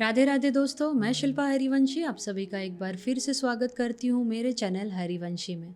राधे राधे दोस्तों, मैं शिल्पा हरिवंशी आप सभी का एक बार फिर से स्वागत करती हूँ मेरे चैनल हरिवंशी में।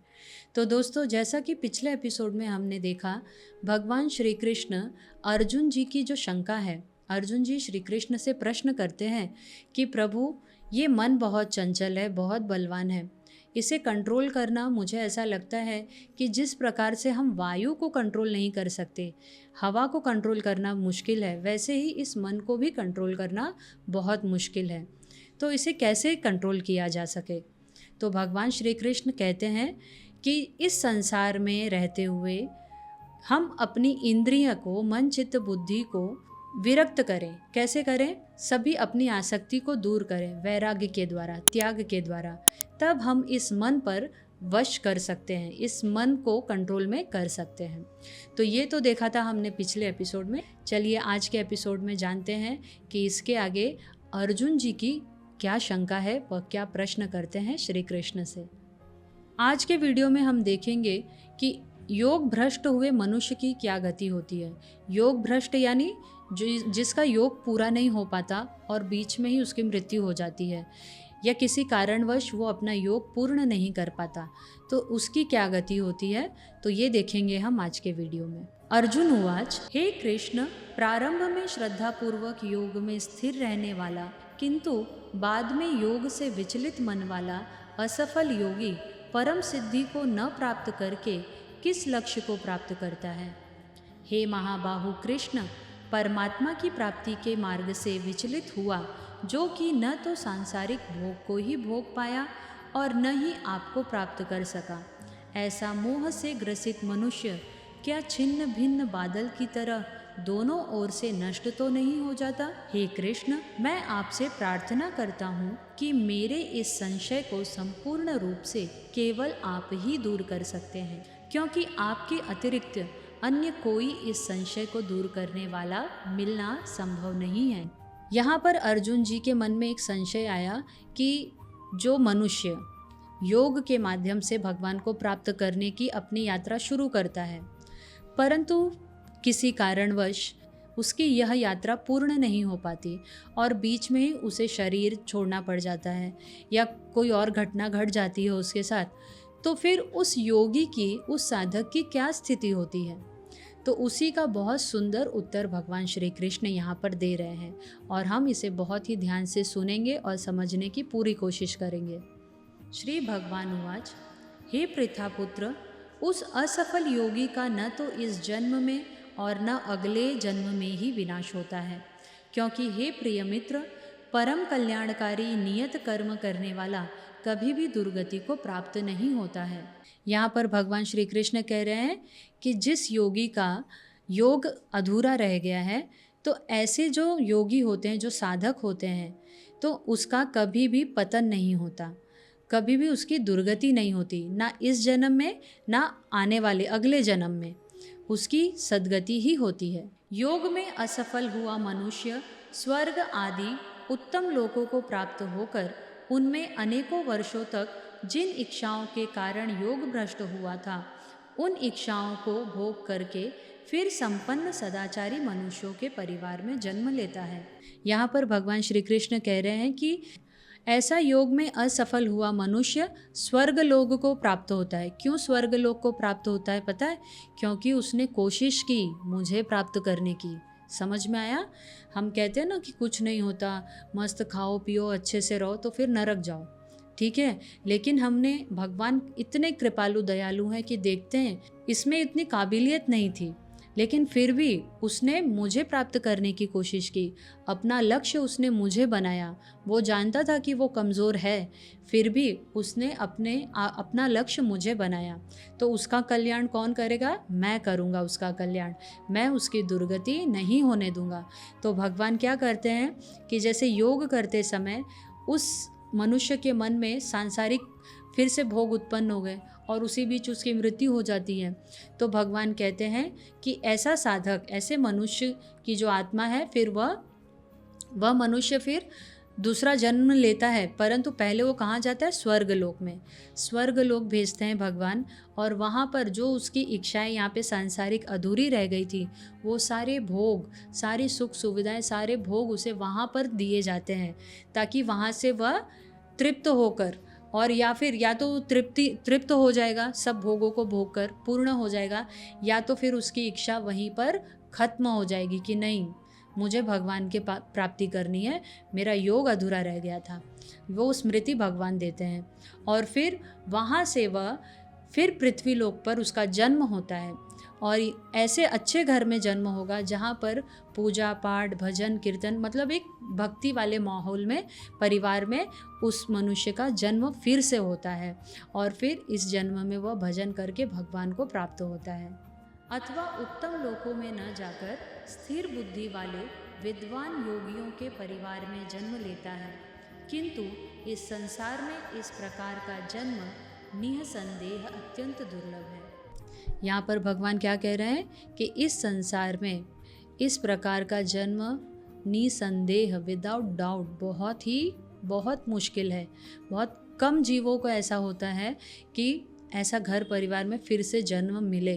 तो दोस्तों, जैसा कि पिछले एपिसोड में हमने देखा, भगवान श्री कृष्ण अर्जुन जी की जो शंका है, अर्जुन जी श्री कृष्ण से प्रश्न करते हैं कि प्रभु, ये मन बहुत चंचल है, बहुत बलवान है, इसे कंट्रोल करना मुझे ऐसा लगता है कि जिस प्रकार से हम वायु को कंट्रोल नहीं कर सकते, हवा को कंट्रोल करना मुश्किल है, वैसे ही इस मन को भी कंट्रोल करना बहुत मुश्किल है। तो इसे कैसे कंट्रोल किया जा सके? तो भगवान श्री कृष्ण कहते हैं कि इस संसार में रहते हुए हम अपनी इंद्रिय को, मन चित्त बुद्धि को विरक्त करें। कैसे करें? सभी अपनी आसक्ति को दूर करें, वैराग्य के द्वारा, त्याग के द्वारा। तब हम इस मन पर वश कर सकते हैं, इस मन को कंट्रोल में कर सकते हैं। तो ये तो देखा था हमने पिछले एपिसोड में। चलिए आज के एपिसोड में जानते हैं कि इसके आगे अर्जुन जी की क्या शंका है, वह क्या प्रश्न करते हैं श्री कृष्ण से। आज के वीडियो में हम देखेंगे कि योग भ्रष्ट हुए मनुष्य की क्या गति होती है। योग भ्रष्ट यानी जिसका योग पूरा नहीं हो पाता और बीच में ही उसकी मृत्यु हो जाती है, या किसी कारणवश वो अपना योग पूर्ण नहीं कर पाता, तो उसकी क्या गति होती है, तो ये देखेंगे हम आज के वीडियो में। अर्जुन उवाच, हे कृष्ण, प्रारंभ में श्रद्धापूर्वक योग में स्थिर रहने वाला किंतु बाद में योग से विचलित मन वाला असफल योगी परम सिद्धि को न प्राप्त करके किस लक्ष्य को प्राप्त करता है? हे महाबाहु कृष्ण, परमात्मा की प्राप्ति के मार्ग से विचलित हुआ जो कि न तो सांसारिक भोग को ही भोग पाया और न ही आपको प्राप्त कर सका, ऐसा मोह से ग्रसित मनुष्य क्या छिन्न भिन्न बादल की तरह दोनों ओर से नष्ट तो नहीं हो जाता? हे कृष्ण, मैं आपसे प्रार्थना करता हूँ कि मेरे इस संशय को संपूर्ण रूप से केवल आप ही दूर कर सकते हैं, क्योंकि आपके अतिरिक्त अन्य कोई इस संशय को दूर करने वाला मिलना संभव नहीं है। यहाँ पर अर्जुन जी के मन में एक संशय आया कि जो मनुष्य योग के माध्यम से भगवान को प्राप्त करने की अपनी यात्रा शुरू करता है, परंतु किसी कारणवश उसकी यह यात्रा पूर्ण नहीं हो पाती और बीच में ही उसे शरीर छोड़ना पड़ जाता है या कोई और घटना घट जाती है उसके साथ, तो फिर उस योगी की, उस साधक की क्या स्थिति होती है? तो उसी का बहुत सुंदर उत्तर भगवान श्री कृष्ण यहाँ पर दे रहे हैं और हम इसे बहुत ही ध्यान से सुनेंगे और समझने की पूरी कोशिश करेंगे। श्री भगवान उवाच, हे पृथापुत्र, उस असफल योगी का न तो इस जन्म में और न अगले जन्म में ही विनाश होता है, क्योंकि हे प्रिय मित्र, परम कल्याणकारी नियत कर्म करने वाला कभी भी दुर्गति को प्राप्त नहीं होता है। यहाँ पर भगवान श्री कृष्ण कह रहे हैं कि जिस योगी का योग अधूरा रह गया है, तो ऐसे जो योगी होते हैं, जो साधक होते हैं, तो उसका कभी भी पतन नहीं होता, कभी भी उसकी दुर्गति नहीं होती, ना इस जन्म में ना आने वाले अगले जन्म में, उसकी सद्गति ही होती है। योग में असफल हुआ मनुष्य स्वर्ग आदि उत्तम लोकों को प्राप्त होकर उनमें अनेकों वर्षों तक जिन इच्छाओं के कारण योग भ्रष्ट हुआ था, उन इच्छाओं को भोग करके फिर संपन्न सदाचारी मनुष्यों के परिवार में जन्म लेता है। यहाँ पर भगवान श्री कृष्ण कह रहे हैं कि ऐसा योग में असफल हुआ मनुष्य स्वर्ग लोक को प्राप्त होता है। क्यों स्वर्ग लोक को प्राप्त होता है पता है? क्योंकि उसने कोशिश की मुझे प्राप्त करने की। समझ में आया? हम कहते हैं ना कि कुछ नहीं होता, मस्त खाओ पियो अच्छे से रहो तो फिर नरक जाओ, ठीक है, लेकिन हमने, भगवान इतने कृपालु दयालु हैं कि देखते हैं इसमें इतनी काबिलियत नहीं थी, लेकिन फिर भी उसने मुझे प्राप्त करने की कोशिश की, अपना लक्ष्य उसने मुझे बनाया। वो जानता था कि वो कमज़ोर है, फिर भी उसने अपना लक्ष्य मुझे बनाया। तो उसका कल्याण कौन करेगा? मैं करूँगा उसका कल्याण, मैं उसकी दुर्गति नहीं होने दूंगा। तो भगवान क्या करते हैं कि जैसे योग करते समय उस मनुष्य के मन में सांसारिक फिर से भोग उत्पन्न हो गए और उसी बीच उसकी मृत्यु हो जाती है, तो भगवान कहते हैं कि ऐसा साधक, ऐसे मनुष्य की जो आत्मा है, फिर वह मनुष्य फिर दूसरा जन्म लेता है, परंतु पहले वो कहाँ जाता है? स्वर्ग लोक में। स्वर्ग लोक भेजते हैं भगवान, और वहाँ पर जो उसकी इच्छाएं यहाँ पे सांसारिक अधूरी रह गई थी, वो सारे भोग, सारी सुख सुविधाएं, सारे भोग उसे वहाँ पर दिए जाते हैं, ताकि वहाँ से वह तृप्त होकर, और या फिर या तो तृप्त हो जाएगा, सब भोगों को भोग कर पूर्ण हो जाएगा, या तो फिर उसकी इच्छा वहीं पर खत्म हो जाएगी कि नहीं, मुझे भगवान के प्राप्ति करनी है, मेरा योग अधूरा रह गया था। वो स्मृति भगवान देते हैं, और फिर वहाँ से वह फिर पृथ्वी लोक पर उसका जन्म होता है, और ऐसे अच्छे घर में जन्म होगा जहाँ पर पूजा पाठ भजन कीर्तन, मतलब एक भक्ति वाले माहौल में, परिवार में उस मनुष्य का जन्म फिर से होता है, और फिर इस जन्म में वह भजन करके भगवान को प्राप्त होता है। अथवा उत्तम लोकों में न जाकर स्थिर बुद्धि वाले विद्वान योगियों के परिवार में जन्म लेता है, किंतु इस संसार में इस प्रकार का जन्म निःसंदेह अत्यंत दुर्लभ है। यहाँ पर भगवान क्या कह रहे हैं कि इस संसार में इस प्रकार का जन्म निःसंदेह, विदाउट डाउट, बहुत मुश्किल है। बहुत कम जीवों को ऐसा होता है कि ऐसा घर परिवार में फिर से जन्म मिले,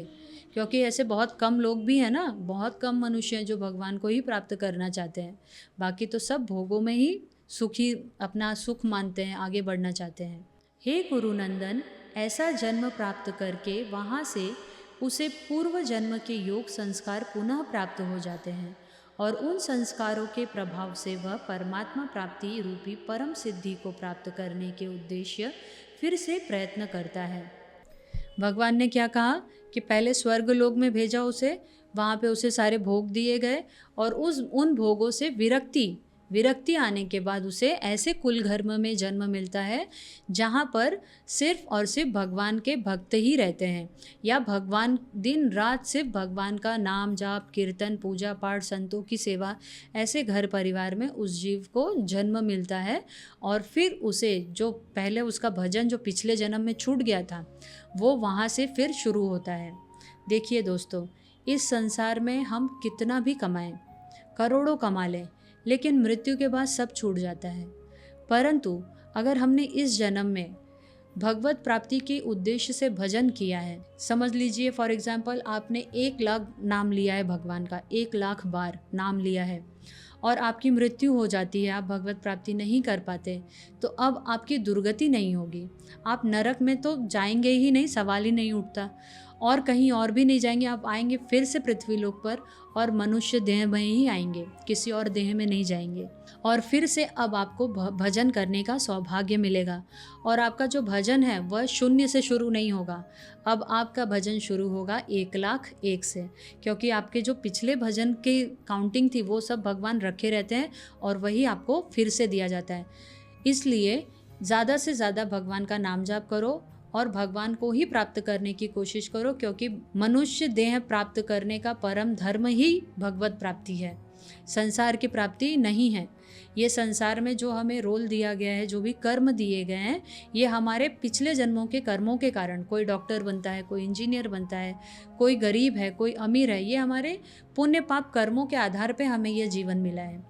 क्योंकि ऐसे बहुत कम लोग भी हैं ना, बहुत कम मनुष्य हैं जो भगवान को ही प्राप्त करना चाहते हैं। बाकी तो सब भोगों में ही सुखी, अपना सुख मानते हैं, आगे बढ़ना चाहते हैं। हे गुरुनंदन, ऐसा जन्म प्राप्त करके वहाँ से उसे पूर्व जन्म के योग संस्कार पुनः प्राप्त हो जाते हैं, और उन संस्कारों के प्रभाव से वह परमात्मा प्राप्ति रूपी परम सिद्धि को प्राप्त करने के उद्देश्य फिर से प्रयत्न करता है। भगवान ने क्या कहा कि पहले स्वर्ग लोक में भेजा उसे, वहाँ पे उसे सारे भोग दिए गए, और उन भोगों से विरक्ति आने के बाद उसे ऐसे कुल धर्म में जन्म मिलता है जहाँ पर सिर्फ और सिर्फ भगवान के भक्त ही रहते हैं, या भगवान दिन रात सिर्फ भगवान का नाम जाप कीर्तन पूजा पाठ संतों की सेवा, ऐसे घर परिवार में उस जीव को जन्म मिलता है। और फिर उसे जो पहले उसका भजन जो पिछले जन्म में छूट गया था, वो वहाँ से फिर शुरू होता है। देखिए दोस्तों, इस संसार में हम कितना भी कमाएं, करोड़ों कमा लें, लेकिन मृत्यु के बाद सब छूट जाता है। परंतु अगर हमने इस जन्म में भगवत प्राप्ति के उद्देश्य से भजन किया है, समझ लीजिए फॉर एग्जाम्पल आपने 1,00,000 नाम लिया है भगवान का, 1,00,000 बार नाम लिया है, और आपकी मृत्यु हो जाती है, आप भगवत प्राप्ति नहीं कर पाते, तो अब आपकी दुर्गति नहीं होगी। आप नरक में तो जाएंगे ही नहीं, सवाल ही नहीं उठता, और कहीं और भी नहीं जाएंगे। आप आएंगे फिर से पृथ्वी लोक पर, और मनुष्य देह में ही आएंगे, किसी और देह में नहीं जाएंगे। और फिर से अब आपको भजन करने का सौभाग्य मिलेगा, और आपका जो भजन है वह शून्य से शुरू नहीं होगा। अब आपका भजन शुरू होगा 1,00,001 से, क्योंकि आपके जो पिछले भजन की काउंटिंग थी वो सब भगवान रखे रहते हैं, और वही आपको फिर से दिया जाता है। इसलिए ज़्यादा से ज़्यादा भगवान का नाम जाप करो, और भगवान को ही प्राप्त करने की कोशिश करो, क्योंकि मनुष्य देह प्राप्त करने का परम धर्म ही भगवत प्राप्ति है, संसार की प्राप्ति नहीं है। ये संसार में जो हमें रोल दिया गया है, जो भी कर्म दिए गए हैं, ये हमारे पिछले जन्मों के कर्मों के कारण, कोई डॉक्टर बनता है, कोई इंजीनियर बनता है, कोई गरीब है, कोई अमीर है, ये हमारे पुण्य पाप कर्मों के आधार पे हमें ये जीवन मिला है।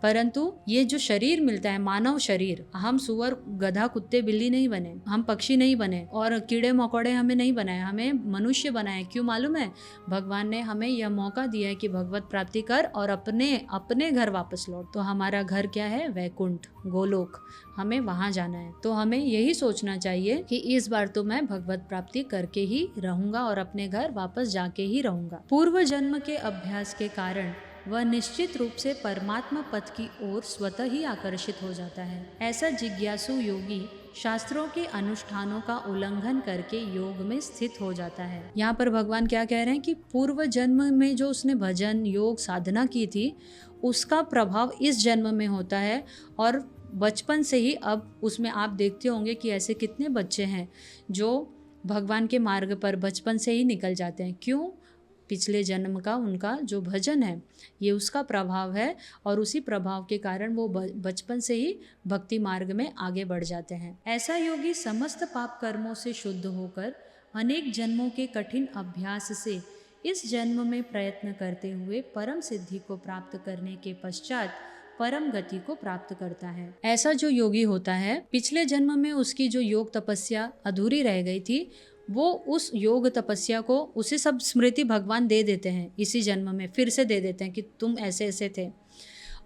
परंतु ये जो शरीर मिलता है, मानव शरीर, हम सुअर गधा कुत्ते बिल्ली नहीं बने, हम पक्षी नहीं बने, और कीड़े मकोड़े हमें नहीं बनाए, हमें मनुष्य बनाए। क्यों मालूम है? भगवान ने हमें यह मौका दिया है कि भगवत प्राप्ति कर और अपने घर वापस लौट। तो हमारा घर क्या है? वैकुंठ, गोलोक, हमें वहाँ जाना है। तो हमें यही सोचना चाहिए कि इस बार तो मैं भगवत प्राप्ति करके ही रहूंगा, और अपने घर वापस जाके ही रहूंगा। पूर्व जन्म के अभ्यास के कारण वह निश्चित रूप से परमात्मा पद की ओर स्वतः ही आकर्षित हो जाता है। ऐसा जिज्ञासु योगी शास्त्रों के अनुष्ठानों का उल्लंघन करके योग में स्थित हो जाता है। यहाँ पर भगवान क्या कह रहे हैं कि पूर्व जन्म में जो उसने भजन योग साधना की थी, उसका प्रभाव इस जन्म में होता है, और बचपन से ही अब उसमें आप देखते होंगे कि ऐसे कितने बच्चे हैं जो भगवान के मार्ग पर बचपन से ही निकल जाते हैं। क्यों? पिछले जन्म का उनका जो भजन है, ये उसका प्रभाव है, और उसी प्रभाव के कारण वो बचपन से ही भक्ति मार्ग में आगे बढ़ जाते हैं। ऐसा योगी समस्त पाप कर्मों से शुद्ध होकर अनेक जन्मों के कठिन अभ्यास से इस जन्म में प्रयत्न करते हुए परम सिद्धि को प्राप्त करने के पश्चात परम गति को प्राप्त करता है। ऐसा जो योगी होता है, पिछले जन्म में उसकी जो योग तपस्या अधूरी रह गई थी, वो उस योग तपस्या को उसे सब स्मृति भगवान दे देते हैं, इसी जन्म में फिर से दे देते हैं कि तुम ऐसे ऐसे थे।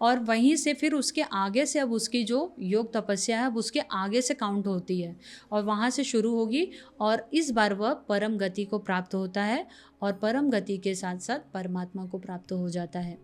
और वहीं से फिर उसके आगे से अब उसकी जो योग तपस्या है अब उसके आगे से काउंट होती है और वहाँ से शुरू होगी और इस बार वह परम गति को प्राप्त होता है और परम गति के साथ साथ परमात्मा को प्राप्त हो जाता है।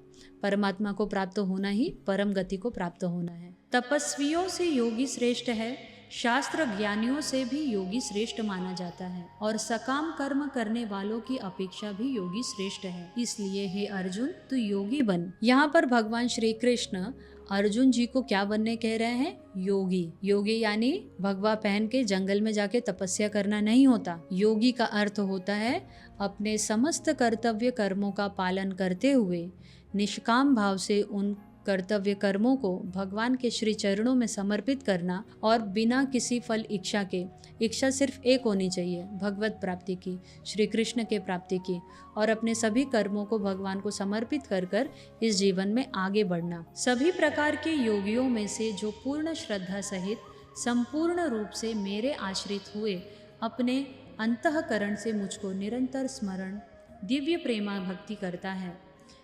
परमात्मा को प्राप्त होना ही परम गति को प्राप्त होना है। तपस्वियों से योगी श्रेष्ठ है, शास्त्र ज्ञानियों से भी योगी श्रेष्ठ माना जाता है और सकाम कर्म करने वालों की अपेक्षा भी योगी श्रेष्ठ है। इसलिए हे अर्जुन, तू योगी बन। यहाँ पर भगवान श्री कृष्ण अर्जुन जी को क्या बनने कह रहे हैं? योगी। योगी यानी भगवा पहन के जंगल में जाके तपस्या करना नहीं होता। योगी का अर्थ होता है अपने समस्त कर्तव्य कर्मों का पालन करते हुए निष्काम भाव से उन कर्तव्य कर्मों को भगवान के श्री चरणों में समर्पित करना और बिना किसी फल इच्छा के, इच्छा सिर्फ एक होनी चाहिए, भगवत प्राप्ति की, श्री कृष्ण के प्राप्ति की, और अपने सभी कर्मों को भगवान को समर्पित कर कर इस जीवन में आगे बढ़ना। सभी प्रकार के योगियों में से जो पूर्ण श्रद्धा सहित संपूर्ण रूप से मेरे आश्रित हुए अपने अंतःकरण से मुझको निरंतर स्मरण दिव्य प्रेमा भक्ति करता है,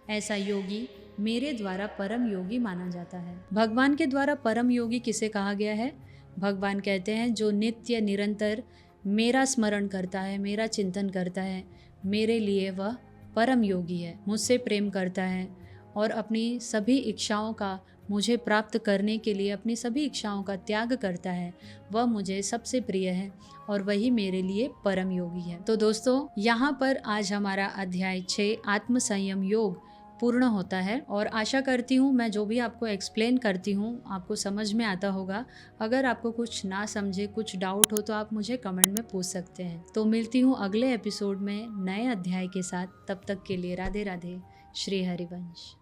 ऐसा योगी मेरे द्वारा परम योगी माना जाता है। भगवान के द्वारा परम योगी किसे कहा गया है? भगवान कहते हैं जो नित्य निरंतर मेरा स्मरण करता है, मेरा चिंतन करता है, मेरे लिए वह परम योगी है, मुझसे प्रेम करता है और अपनी सभी इच्छाओं का मुझे प्राप्त करने के लिए अपनी सभी इच्छाओं का त्याग करता है, वह मुझे सबसे प्रिय है और वही मेरे लिए परम योगी है। तो दोस्तों, यहाँ पर आज हमारा अध्याय 6 आत्म संयम योग पूर्ण होता है और आशा करती हूँ मैं जो भी आपको एक्सप्लेन करती हूँ आपको समझ में आता होगा। अगर आपको कुछ ना समझे, कुछ डाउट हो तो आप मुझे कमेंट में पूछ सकते हैं। तो मिलती हूँ अगले एपिसोड में नए अध्याय के साथ। तब तक के लिए राधे राधे। श्री हरिवंश।